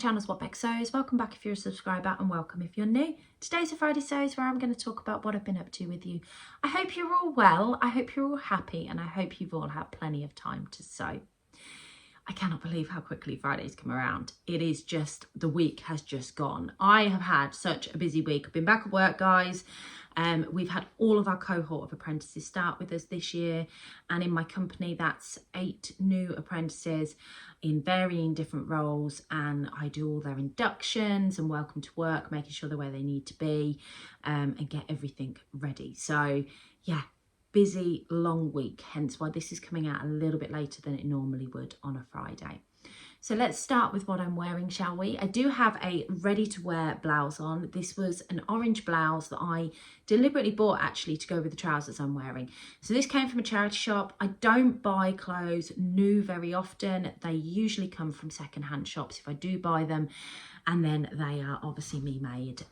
channel, Workwear Sews. Welcome back if you're a subscriber, and welcome if you're new. Today's a Friday Sews where I'm going to talk about what I've been up to with you. I hope you're all well, I hope you're all happy, and I hope you've all had plenty of time to sew. I cannot believe how quickly Fridays come around. It is just, the week has just gone. I have had such a busy week. I've been back at work, guys. We've had all of our cohort of apprentices start with us this year, and in my company that's 8 new apprentices in varying different roles, and I do all their inductions and welcome to work, making sure they're where they need to be, and get everything ready. So yeah, busy long week, hence why this is coming out a little bit later than it normally would on a Friday. So let's start with what I'm wearing, shall we? I do have a ready-to-wear blouse on. This was an orange blouse that I deliberately bought actually to go with the trousers I'm wearing. So this came from a charity shop. I don't buy clothes new very often. They usually come from second-hand shops if I do buy them. And then they are obviously me made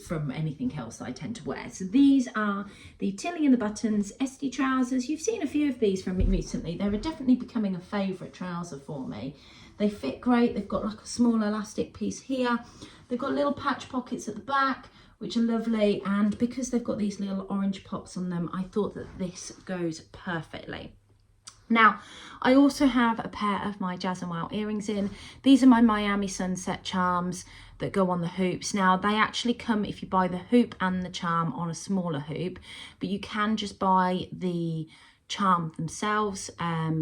from anything else that I tend to wear. So these are the Tilly and the Buttons Esti Trousers. You've seen a few of these from me recently. They're definitely becoming a favourite trouser for me. They fit great. They've got like a small elastic piece here. They've got little patch pockets at the back, which are lovely. And because they've got these little orange pops on them, I thought that this goes perfectly. Now, I also have a pair of my Jazz and Wow earrings in. These are my Miami Sunset charms that go on the hoops. Now, they actually come if you buy the hoop and the charm on a smaller hoop, but you can just buy the charm themselves,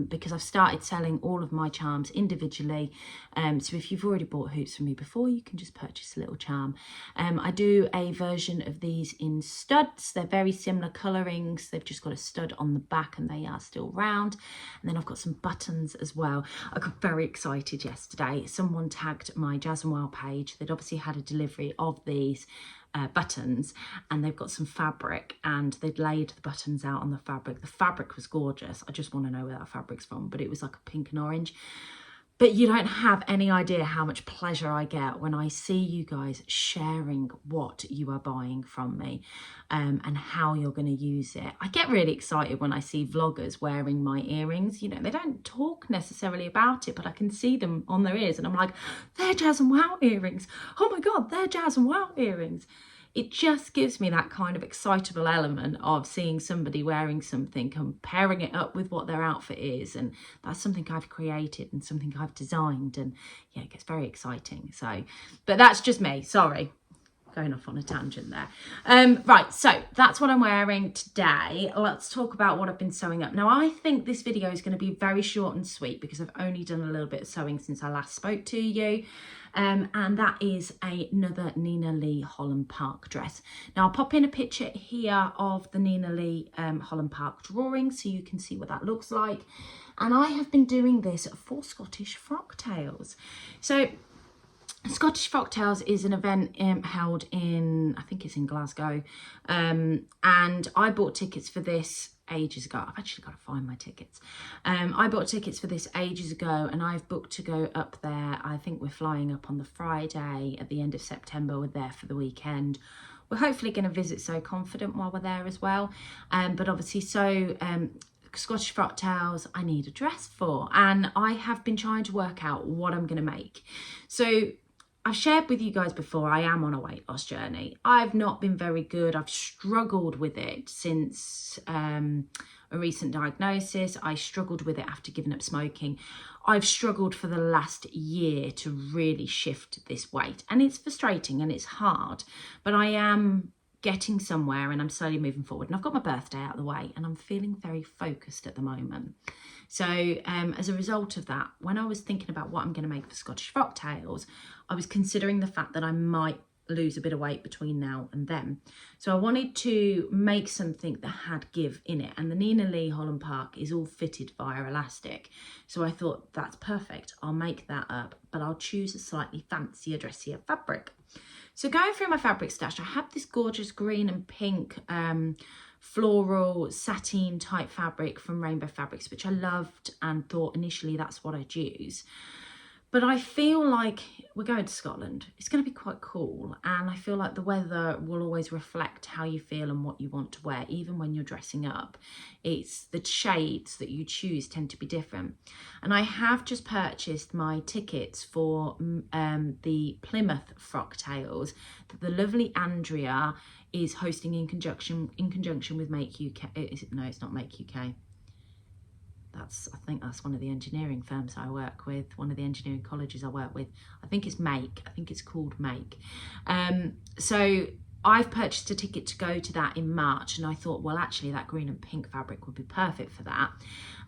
because I've started selling all of my charms individually. So if you've already bought hoops from me before, you can just purchase a little charm. I do a version of these in studs. They're very similar colourings. They've just got a stud on the back and they are still round. And then I've got some buttons as well. I got very excited yesterday. Someone tagged my Jazz and Wow page. They'd obviously had a delivery of these buttons, and they've got some fabric and they'd laid the buttons out on the fabric. The fabric was gorgeous. I just want to know where that fabric's from, but it was like a pink and orange. But you don't have any idea how much pleasure I get when I see you guys sharing what you are buying from me, and how you're going to use it. I get really excited when I see vloggers wearing my earrings. You know, they don't talk necessarily about it, but I can see them on their ears and I'm like, they're Jazz and Wow earrings. Oh my God, they're Jazz and Wow earrings. It just gives me that kind of excitable element of seeing somebody wearing something, comparing it up with what their outfit is. And that's something I've created and something I've designed. And yeah, it gets very exciting. So, but that's just me. Sorry, going off on a tangent there. Right, so that's what I'm wearing today. Let's talk about what I've been sewing up. Now, I think this video is going to be very short and sweet because I've only done a little bit of sewing since I last spoke to you. And that is another Lee Holland Park dress. Now, I'll pop in a picture here of the Lee Holland Park drawing so you can see what that looks like. And I have been doing this for Scottish Frocktails. So Scottish Frocktails is an event held in, I think it's in Glasgow, and I bought tickets for this ages ago. I've actually got to find my tickets. I bought tickets for this ages ago, and I've booked to go up there. I think we're flying up on the Friday at the end of September. We're there for the weekend. We're hopefully going to visit So Confident while we're there as well, but obviously Scottish Frocktails I need a dress for, and I have been trying to work out what I'm going to make. So I've shared with you guys before, I am on a weight loss journey. I've not been very good. I've struggled with it since a recent diagnosis. I struggled with it after giving up smoking. I've struggled for the last year to really shift this weight. And it's frustrating and it's hard, but I am getting somewhere and I'm slowly moving forward. And I've got my birthday out of the way and I'm feeling very focused at the moment. So as a result of that, when I was thinking about what I'm going to make for Scottish Frocktails, I was considering the fact that I might lose a bit of weight between now and then. So I wanted to make something that had give in it. And the Lee Holland Park is all fitted via elastic. So I thought that's perfect. I'll make that up, but I'll choose a slightly fancier, dressier fabric. So going through my fabric stash, I have this gorgeous green and pink floral sateen type fabric from Rainbow Fabrics, which I loved and thought initially that's what I'd use. But I feel like we're going to Scotland. It's going to be quite cool. And I feel like the weather will always reflect how you feel and what you want to wear, even when you're dressing up. It's the shades that you choose tend to be different. And I have just purchased my tickets for the Plymouth Frocktails that the lovely Andrea is hosting in conjunction with Make UK. No, it's not Make UK. I think that's one of the engineering firms I work with, one of the engineering colleges I work with. I think it's Make. I think it's called Make. So I've purchased a ticket to go to that in March, and I thought, well, actually that green and pink fabric would be perfect for that.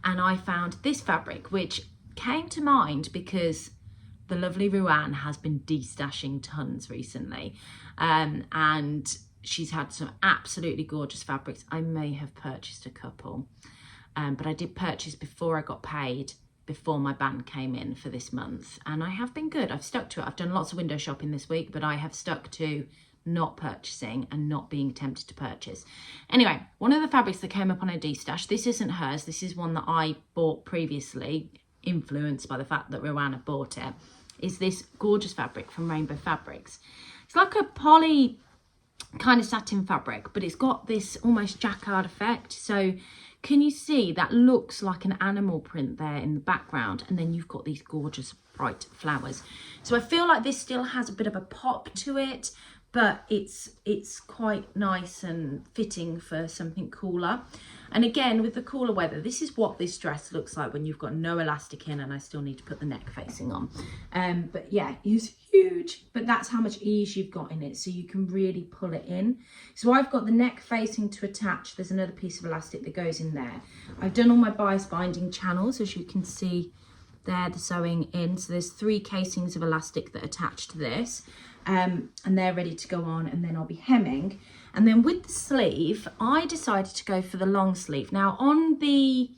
And I found this fabric, which came to mind because the lovely Ruan has been de-stashing tons recently. And she's had some absolutely gorgeous fabrics. I may have purchased a couple. But I did purchase before I got paid, before my band came in for this month. And I have been good. I've stuck to it. I've done lots of window shopping this week, but I have stuck to not purchasing and not being tempted to purchase. Anyway, one of the fabrics that came up on a de-stash, this isn't hers. This is one that I bought previously, influenced by the fact that Rowan had bought it, is this gorgeous fabric from Rainbow Fabrics. It's like a poly kind of satin fabric, but it's got this almost jacquard effect. So can you see that looks like an animal print there in the background, and then you've got these gorgeous bright flowers. So I feel like this still has a bit of a pop to it, but it's quite nice and fitting for something cooler. And again, with the cooler weather, this is what this dress looks like when you've got no elastic in and I still need to put the neck facing on. But yeah, it's huge, but that's how much ease you've got in it. So you can really pull it in. So I've got the neck facing to attach. There's another piece of elastic that goes in there. I've done all my bias binding channels, as you can see there, the sewing in. So there's 3 casings of elastic that attach to this. And they're ready to go on, and then I'll be hemming. And then with the sleeve, I decided to go for the long sleeve. Now on the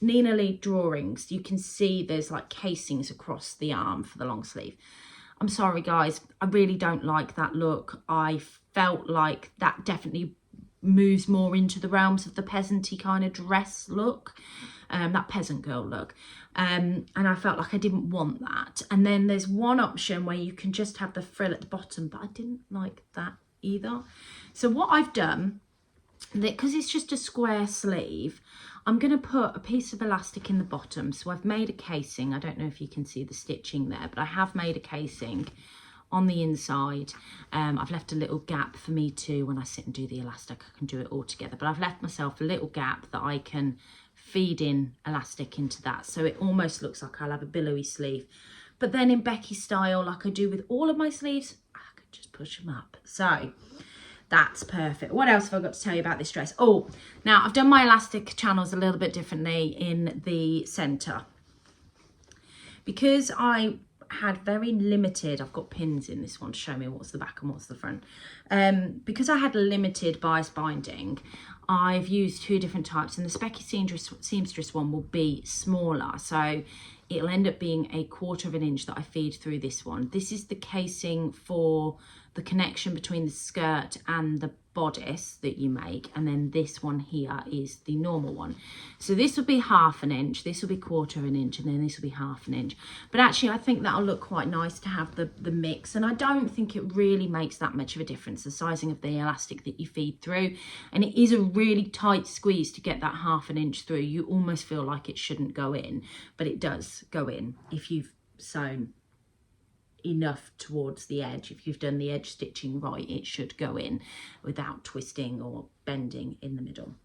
Nina Lee drawings, you can see there's like casings across the arm for the long sleeve. I'm sorry guys, I really don't like that look. I felt like that definitely moves more into the realms of the peasanty kind of dress look, that peasant girl look. And I felt like I didn't want that. And then there's one option where you can just have the frill at the bottom, but I didn't like that either. So what I've done, because it's just a square sleeve, I'm going to put a piece of elastic in the bottom. So I've made a casing. I don't know if you can see the stitching there, but I have made a casing on the inside. I've left a little gap for me to, when I sit and do the elastic, I can do it all together. But I've left myself a little gap that I can feed in elastic into that. So it almost looks like I'll have a billowy sleeve. But then in Becky style, like I do with all of my sleeves, I can just push them up. So that's perfect. What else have I got to tell you about this dress? Oh, now I've done my elastic channels a little bit differently in the centre. Because I had very limited, I've got pins in this one to show me what's the back and what's the front. Because I had limited bias binding, I've used 2 different types, and the Specky Seamstress one will be smaller. So it'll end up being 1/4 of an inch that I feed through this one. This is the casing for the connection between the skirt and the bodice that you make, and then this one here is the normal one. So this will be 1/2 an inch, this will be 1/4 of an inch, and then this will be 1/2 an inch. But actually I think that'll look quite nice to have the mix, and I don't think it really makes that much of a difference, the sizing of the elastic that you feed through. And it is a really tight squeeze to get that 1/2 an inch through. You almost feel like it shouldn't go in, but it does go in if you've sewn enough towards the edge. If you've done the edge stitching right, it should go in without twisting or bending in the middle.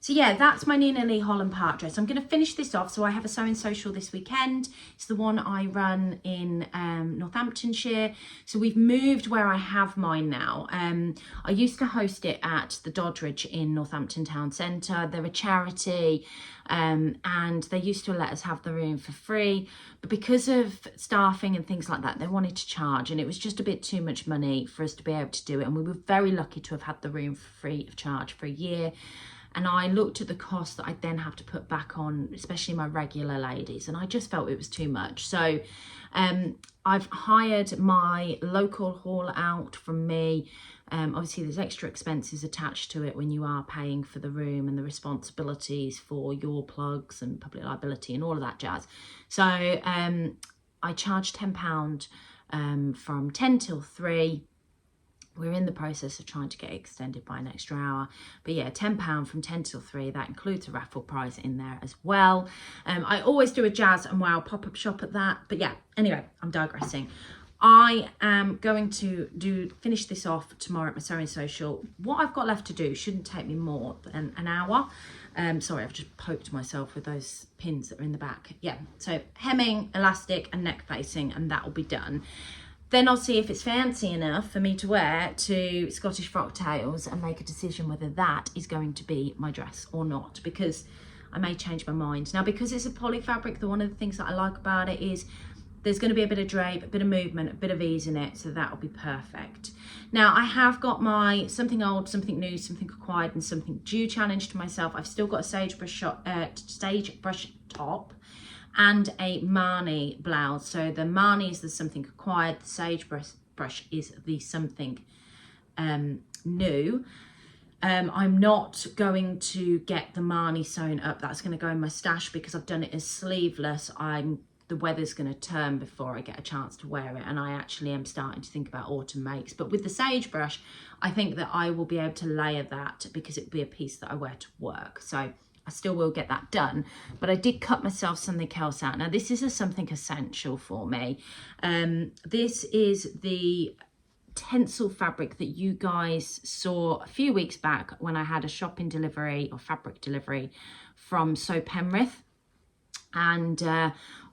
So yeah, that's my Nina Lee Holland Park dress. I'm going to finish this off. So I have a sewing social this weekend. It's the one I run in Northamptonshire. So we've moved where I have mine now. I used to host it at the Doddridge in Northampton Town Centre. They're a charity, and they used to let us have the room for free. But because of staffing and things like that, they wanted to charge, and it was just a bit too much money for us to be able to do it. And we were very lucky to have had the room free of charge for a year. And I looked at the cost that I'd then have to put back on, especially my regular ladies, and I just felt it was too much. So I've hired my local haul out from me. Obviously there's extra expenses attached to it when you are paying for the room and the responsibilities for your plugs and public liability and all of that jazz. So I charge £10 from 10 till 3. We're in the process of trying to get it extended by an extra hour. But yeah, £10 from 10 till 3. That includes a raffle prize in there as well. I always do a Jazz and Wow pop-up shop at that. But yeah, anyway, I'm digressing. I am going to finish this off tomorrow at my sewing social. What I've got left to do shouldn't take me more than an hour. Sorry, I've just poked myself with those pins that are in the back. Yeah, so hemming, elastic and neck facing, and that will be done. Then I'll see if it's fancy enough for me to wear to Scottish Frocktails and make a decision whether that is going to be my dress or not, because I may change my mind. Now, because it's a poly fabric, one of the things that I like about it is there's going to be a bit of drape, a bit of movement, a bit of ease in it, so that'll be perfect. Now, I have got my something old, something new, something acquired and something due challenge to myself. I've still got a sagebrush top and a Marnie blouse. So the Marnie is the something acquired, the sagebrush is the something new. I'm not going to get the Marnie sewn up. That's going to go in my stash because I've done it as sleeveless. The weather's going to turn before I get a chance to wear it, and I actually am starting to think about autumn makes. But with the sagebrush, I think that I will be able to layer that because it'll be a piece that I wear to work. So I still will get that done, but I did cut myself something else out. Now this is something essential for me. This is the tencel fabric that you guys saw a few weeks back when I had a shopping delivery or fabric delivery from Sew Penrith, and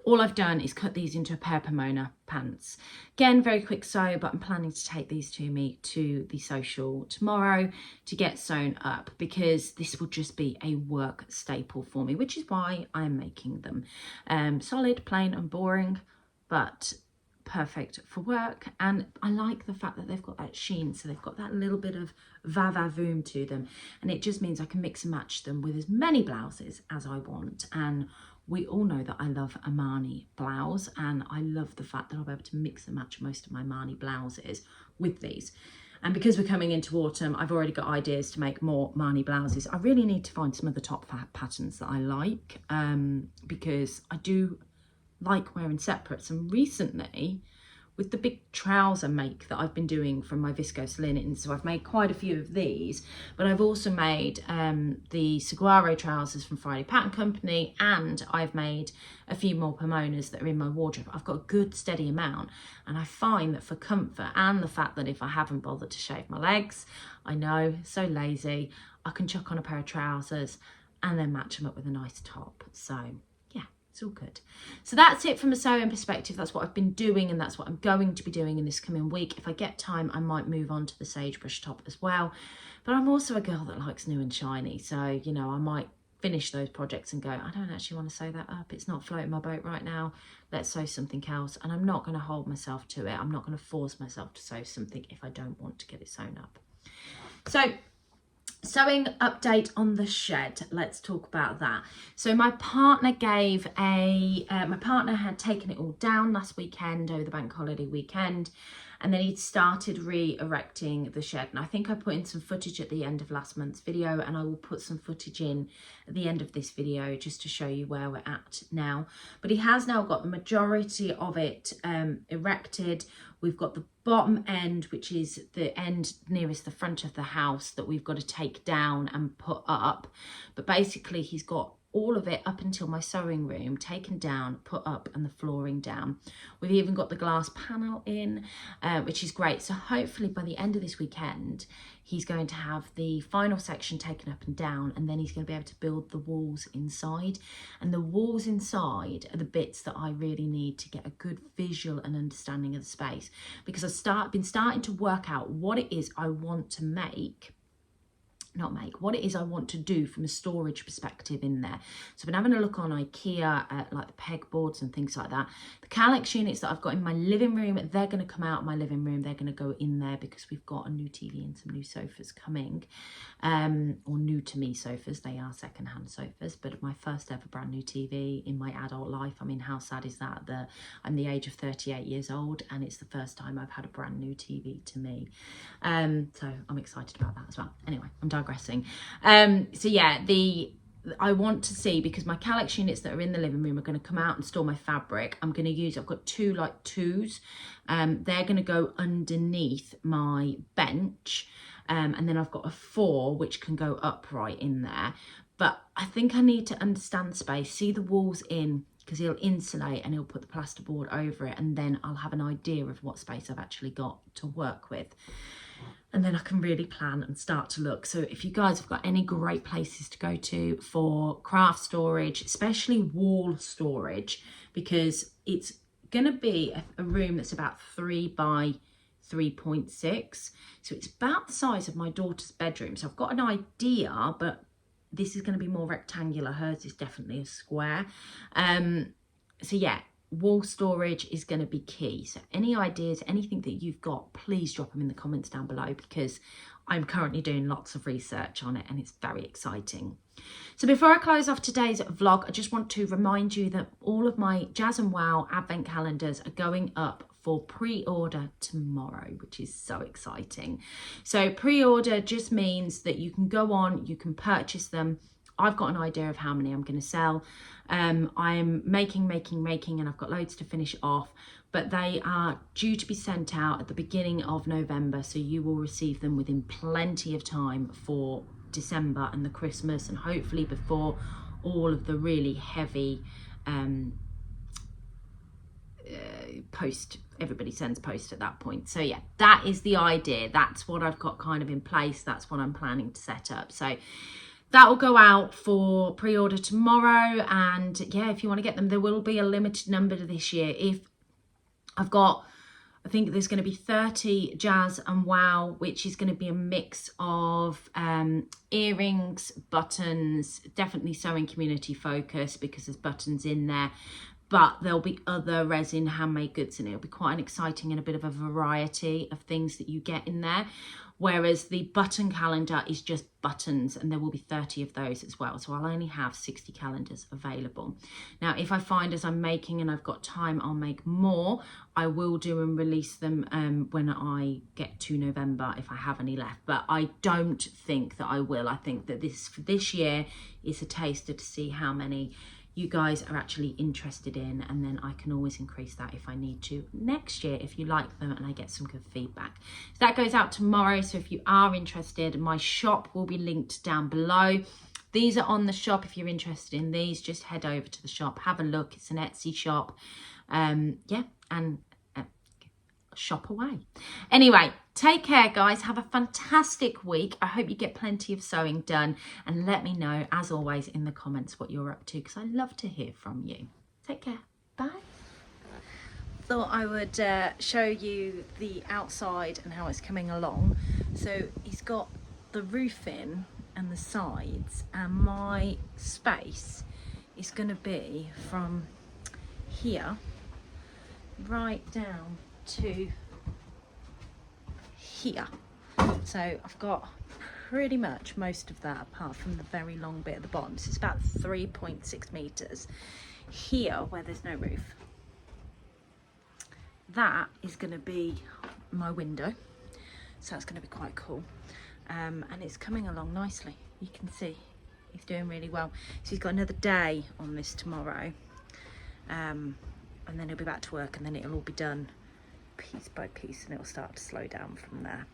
all I've done is cut these into a pair of Pomona pants. Again, very quick sew, but I'm planning to take these to me to the social tomorrow to get sewn up, because this will just be a work staple for me, which is why I'm making them. Solid, plain and boring, but perfect for work. And I like the fact that they've got that sheen, so they've got that little bit of va-va-voom to them, and it just means I can mix and match them with as many blouses as I want. And we all know that I love a Marnie blouse, and I love the fact that I'll be able to mix and match most of my Marnie blouses with these. And because we're coming into autumn, I've already got ideas to make more Marnie blouses. I really need to find some of the top patterns that I like, because I do like wearing separates. And recently, with the big trouser make that I've been doing from my viscose linen, so I've made quite a few of these, but I've also made the saguaro trousers from Friday Pattern Company, and I've made a few more Pomonas that are in my wardrobe. I've got a good steady amount, and I find that for comfort and the fact that if I haven't bothered to shave my legs, I know, so lazy, I can chuck on a pair of trousers and then match them up with a nice top. So it's all good. So that's it from a sewing perspective. That's what I've been doing, and that's what I'm going to be doing in this coming week. If I get time, I might move on to the sagebrush top as well. But I'm also a girl that likes new and shiny. So, you know, I might finish those projects and go, I don't actually want to sew that up. It's not floating my boat right now. Let's sew something else. And I'm not going to hold myself to it. I'm not going to force myself to sew something if I don't want to get it sewn up. So, sewing update on the shed. Let's talk about that. So my partner had taken it all down last weekend over the bank holiday weekend, and then he'd started re-erecting the shed. And I think I put in some footage at the end of last month's video, and I will put some footage in at the end of this video just to show you where we're at now. But he has now got the majority of it erected. We've got the bottom end, which is the end nearest the front of the house, that we've got to take down and put up. But basically he's got all of it up until my sewing room taken down, put up, and the flooring down. We've even got the glass panel in, which is great. So hopefully by the end of this weekend, he's going to have the final section taken up and down, and then he's going to be able to build the walls inside. And the walls inside are the bits that I really need to get a good visual and understanding of the space, because I've been starting to work out what it is I want to what it is I want to do from a storage perspective in there. So I've been having a look on IKEA at like the pegboards and things like that. The Kallax units that I've got in my living room, they're going to come out of my living room. They're going to go in there because we've got a new TV and some new sofas coming, or new to me sofas. They are secondhand sofas, but my first ever brand new TV in my adult life. I mean, how sad is that? I'm the age of 38 years old, and it's the first time I've had a brand new TV to me. So I'm excited about that as well. Anyway, I'm digressing. So yeah, the I want to see, because my Kallax units that are in the living room are going to come out and store my fabric. I've got two like twos. They're going to go underneath my bench. And then I've got a 4 which can go upright in there. But I think I need to understand the space, see the walls in, because he'll insulate and he'll put the plasterboard over it, and then I'll have an idea of what space I've actually got to work with. And then I can really plan and start to look. So if you guys have got any great places to go to for craft storage, especially wall storage, because it's going to be a room that's about 3 by 3.6. So it's about the size of my daughter's bedroom. So I've got an idea, but this is going to be more rectangular. Hers is definitely a square. So yeah, wall storage is going to be key. So any ideas, anything that you've got, please drop them in the comments down below, because I'm currently doing lots of research on it and it's very exciting. So before I close off today's vlog, I just want to remind you that all of my Jazz and Wow advent calendars are going up for pre-order tomorrow, which is so exciting. So pre-order just means that you can go on, you can purchase them. I've got an idea of how many I'm going to sell. I'm making, and I've got loads to finish off, but they are due to be sent out at the beginning of November. So you will receive them within plenty of time for December and the Christmas, and hopefully before all of the really heavy post. Everybody sends post at that point. So yeah, that is the idea. That's what I've got kind of in place. That's what I'm planning to set up. So that will go out for pre-order tomorrow. And yeah, if you want to get them, there will be a limited number this year. If I've got, I think there's going to be 30 Jazz and Wow, which is going to be a mix of earrings, buttons, definitely sewing community focus because there's buttons in there. But there'll be other resin handmade goods in it. It'll be quite an exciting and a bit of a variety of things that you get in there. Whereas the button calendar is just buttons, and there will be 30 of those as well. So I'll only have 60 calendars available. Now, if I find as I'm making and I've got time, I'll make more. I will do and release them when I get to November if I have any left. But I don't think that I will. I think that this year is a taster to see how many you guys are actually interested in, and then I can always increase that if I need to next year if you like them and I get some good feedback. So that goes out tomorrow, so if you are interested, my shop will be linked down below. These are on the shop. If you're interested in these, just head over to the shop, have a look. It's an Etsy shop. Yeah, and shop away. Anyway, take care guys, have a fantastic week. I hope you get plenty of sewing done, and let me know as always in the comments what you're up to, because I love to hear from you. Take care, bye. Thought I would show you the outside and how it's coming along. So he's got the roof in and the sides, and my space is going to be from here right down to here. So I've got pretty much most of that, apart from the very long bit at the bottom. So it's about 3.6 meters here where there's no roof. That is going to be my window, so that's going to be quite cool. And it's coming along nicely. You can see he's doing really well. So he's got another day on this tomorrow, and then he'll be back to work, and then it'll all be done piece by piece, and it'll start to slow down from there.